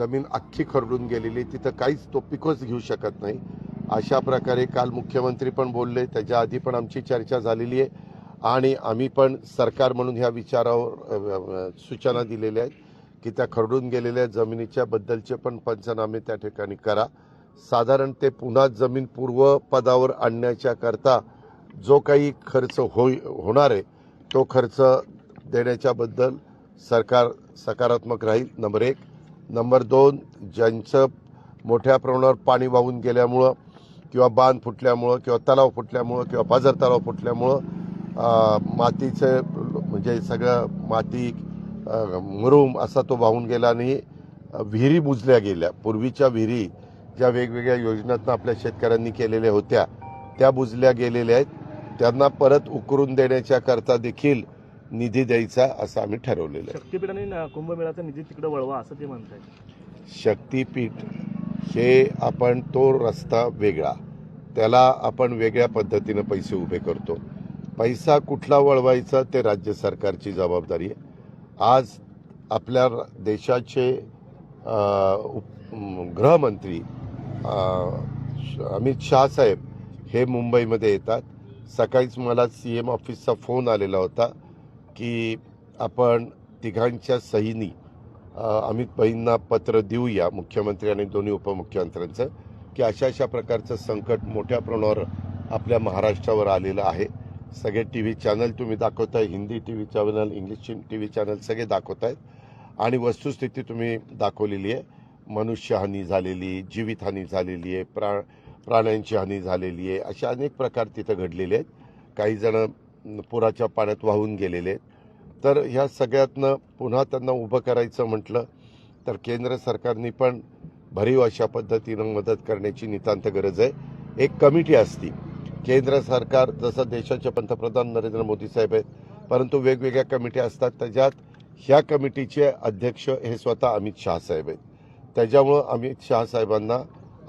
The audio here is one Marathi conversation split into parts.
जमीन अख्खी खरडून गेलेली, तिथं काहीच तो पिकच घेऊ शकत नाही. अशा प्रकारे काल मुख्यमंत्री पण बोलले, त्याच्या आधी पण आमची चर्चा झालेली आहे आणि आम्ही पण सरकार म्हणून ह्या विचारावर सूचना दिलेल्या आहेत की त्या खरडून गेलेल्या जमिनीच्या बद्दलचे पण पंचनामे त्या ठिकाणी करा. साधारण ते पुन्हा जमीन पूर्वपदावर आणण्याच्या करता जो काही खर्च होणार आहे तो खर्च देण्याच्याबद्दल सरकार सकारात्मक राहील. नंबर 1. नंबर 2, ज्यांचं मोठ्या प्रमाणावर पाणी वाहून गेल्यामुळं किंवा बांध फुटल्यामुळं किंवा तलाव फुटल्यामुळं किंवा पाझर तलाव फुटल्यामुळं मातीचं म्हणजे सगळं माती मुरूम असा तो वाहून गेला आणि विहिरी बुजल्या गेल्या. पूर्वीच्या विहिरी ज्या वेगवेगळ्या योजनांतून आपल्या शेतकऱ्यांनी केलेल्या होत्या त्या बुजल्या गेलेल्या आहेत. त्यांना परत उकरून देण्याच्या करता देखील निधी द्यायचा असं आम्ही ठरवलेलं आहे. शक्तीपीठ आणि कुंभमेळ्याचा निधी तिकडे वळवा असं ते म्हणतात. शक्तीपीठ हे आपण तो रस्ता वेगळा, त्याला आपण वेगळ्या पद्धतीनं पैसे उभे करतो. पैसा कुठला वळवायचा ते राज्य सरकारची जबाबदारी आहे. आज आपल्या देशाचे गृहमंत्री अमित शाह साहेब हे मुंबईमध्ये येतात. सकाळीच मला CM ऑफिसचा फोन आलेला होता की आपण तिघांच्या सहीनी अमित भाईंना पत्र देऊया, मुख्यमंत्री आणि दोन्ही उपमुख्यमंत्र्यांचं, की अशा प्रकारचं संकट मोठ्या प्रमाणावर आपल्या महाराष्ट्रावर आलेलं आहे. सगळे TV चॅनल तुम्ही दाखवताय, Hindi TV channel, English TV channel सगळे दाखवत आहेत आणि वस्तुस्थिती तुम्ही दाखवलेली आहे. मनुष्यहानी झालेली, जीवितहानी झालेली आहे, प्राण्यांची हानी झालेली आहे, अशा अनेक प्रकार तिथं घडलेले आहेत. काही जण पुराच्या पाण्यात वाहून गेलेले आहेत. तर ह्या सगळ्यातनं पुन्हा त्यांना उभं करायचं म्हटलं तर केंद्र सरकारने पण भरीव अशा पद्धतीनं मदत करण्याची नितांत गरज आहे. एक कमिटी असती, केंद्र सरकार जसं देशाचे पंतप्रधान नरेंद्र मोदी साहेब आहेत, परंतु वेगवेगळ्या कमिट्या असतात. त्याच्यात ह्या कमिटीचे अध्यक्ष हे स्वतः अमित शाह साहेब आहेत. त्याच्यामुळं अमित शाह साहेबांना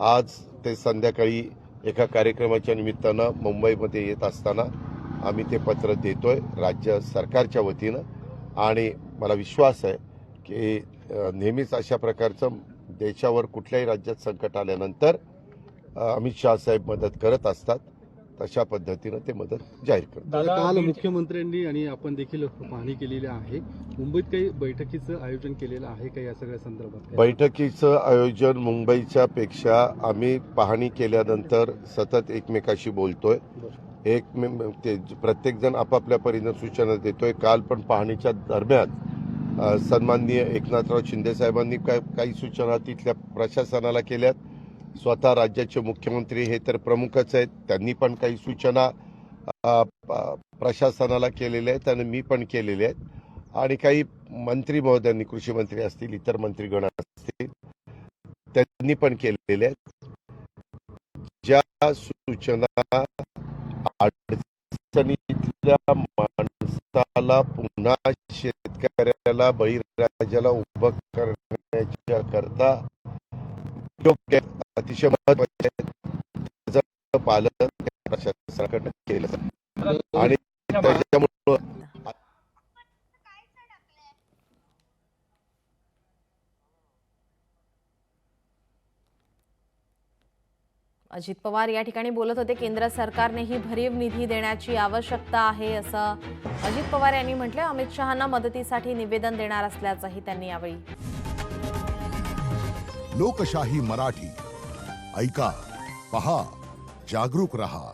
आज ते संध्याकाळी एका कार्यक्रमाच्या निमित्तानं मुंबईमध्ये येत असताना आम्ही ते पत्र देतोय राज्य सरकारच्या वतीनं आणि मला विश्वास आहे की नेहमीच अशा प्रकारचं देशावर कुठल्याही राज्यात संकट आल्यानंतर अमित शाह साहेब मदत करत असतात. तशा पद्धतीनं ते मदत जाहीर करतात. काल मुख्यमंत्र्यांनी आणि आपण देखील पाहणी केलेली आहे. मुंबईत काही बैठकीचं आयोजन केलेलं आहे का या सगळ्या संदर्भात? बैठकीचं आयोजन मुंबईच्या पेक्षा आम्ही पाहणी केल्यानंतर सतत एकमेकाशी बोलतोय. प्रत्येकजण आपापल्या परीनं सूचना देतोय. काल पण पाहणीच्या दरम्यान सन्माननीय एकनाथराव शिंदे साहेबांनी काही सूचना तिथल्या प्रशासनाला केल्यात. स्वतः राज्याचे मुख्यमंत्री हे तर प्रमुखच आहेत, त्यांनी पण काही सूचना प्रशासनाला केलेल्या आहेत आणि मी पण केलेल्या आहेत आणि काही मंत्री महोदयांनी, कृषी मंत्री असतील, इतर मंत्रीगण असतील, त्यांनी पण केलेल्या आहेत. ज्या सूचना अडचणीतल्या माणसाला पुन्हा शेतकऱ्याला, बळीराजाला उभं करण्याच्या करता योग्य अतिशय महत्वाचे त्याचं पालन प्रशासनाकडनं केलं जातं आणि त्याच्यामुळं अजित पवार या ठिकाणी बोलत होते. केंद्र सरकारनेही भरीव निधी देण्याची आवश्यकता आहे असं अजित पवार यांनी म्हटलं. अमित शहांना मदतीसाठी निवेदन देणार असल्याचंही त्यांनी यावेळी. लोकशाही मराठी ऐका, पहा, जागरूक रहा.